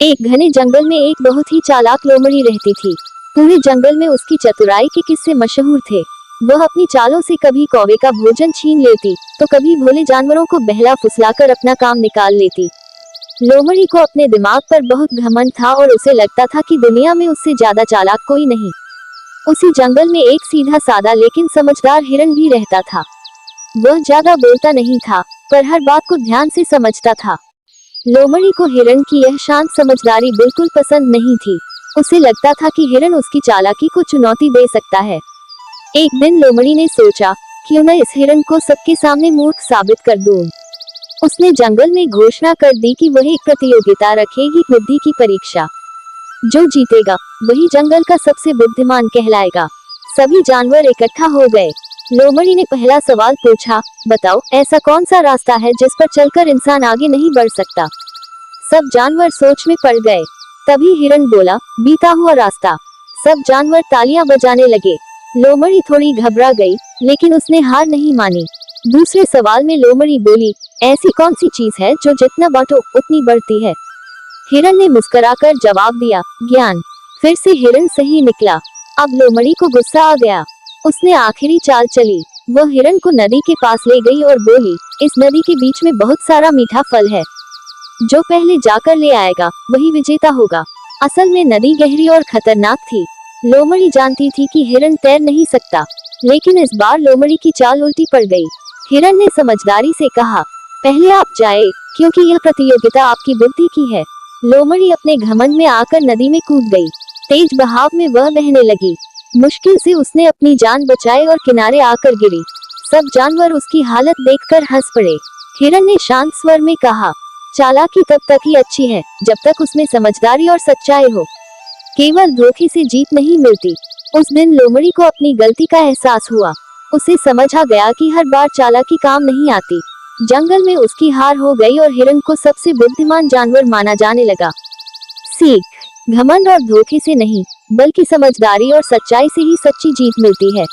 एक घने जंगल में एक बहुत ही चालाक लोमड़ी रहती थी। पूरे जंगल में उसकी चतुराई के किस्से मशहूर थे। वह अपनी चालों से कभी कौवे का भोजन छीन लेती, तो कभी भोले जानवरों को बहला फुसलाकर अपना काम निकाल लेती। लोमड़ी को अपने दिमाग पर बहुत घमंड था और उसे लगता था कि दुनिया में उससे ज्यादा चालाक कोई नहीं। उसी जंगल में एक सीधा साधा लेकिन समझदार हिरन भी रहता था। वह ज्यादा बोलता नहीं था, पर हर बात को ध्यान से समझता था। लोमड़ी को हिरन की यह शांत समझदारी बिल्कुल पसंद नहीं थी। उसे लगता था कि हिरन उसकी चालाकी को चुनौती दे सकता है। एक दिन लोमड़ी ने सोचा, क्यों न इस हिरन को सबके सामने मूर्ख साबित कर दूं। उसने जंगल में घोषणा कर दी कि वह एक प्रतियोगिता रखेगी, बुद्धि की परीक्षा। जो जीतेगा वही जंगल का सबसे बुद्धिमान कहलाएगा। सभी जानवर इकट्ठा हो गए। लोमड़ी ने पहला सवाल पूछा, बताओ ऐसा कौन सा रास्ता है जिस पर चलकर इंसान आगे नहीं बढ़ सकता। सब जानवर सोच में पड़ गए। तभी हिरन बोला, बीता हुआ रास्ता। सब जानवर तालियां बजाने लगे। लोमड़ी थोड़ी घबरा गई, लेकिन उसने हार नहीं मानी। दूसरे सवाल में लोमड़ी बोली, ऐसी कौन सी चीज है जो जितना बांटो उतनी बढ़ती है। हिरन ने मुस्कुराकर जवाब दिया, ज्ञान। फिर से हिरन सही निकला। अब लोमड़ी को गुस्सा आ गया। उसने आखिरी चाल चली। वह हिरन को नदी के पास ले गई और बोली, इस नदी के बीच में बहुत सारा मीठा फल है। जो पहले जाकर ले आएगा वही विजेता होगा। असल में नदी गहरी और खतरनाक थी। लोमड़ी जानती थी कि हिरन तैर नहीं सकता, लेकिन इस बार लोमड़ी की चाल उल्टी पड़ गई। हिरन ने समझदारी से कहा, पहले आप जाए, क्योंकि यह प्रतियोगिता आपकी बुद्धि की है। लोमड़ी अपने घमंड में आकर नदी में कूद गई। तेज बहाव में वह बहने लगी। मुश्किल से उसने अपनी जान बचाई और किनारे आकर गिरी। सब जानवर उसकी हालत देखकर हंस पड़े। हिरन ने शांत स्वर में कहा, चालाकी तब तक ही अच्छी है जब तक उसमें समझदारी और सच्चाई हो। केवल धोखे से जीत नहीं मिलती। उस दिन लोमड़ी को अपनी गलती का एहसास हुआ। उसे समझ आ गया कि हर बार चालाकी काम नहीं आती। जंगल में उसकी हार हो गई और हिरन को सबसे बुद्धिमान जानवर माना जाने लगा। सीख, घमंड और धोखे से नहीं, बल्कि समझदारी और सच्चाई से ही सच्ची जीत मिलती है।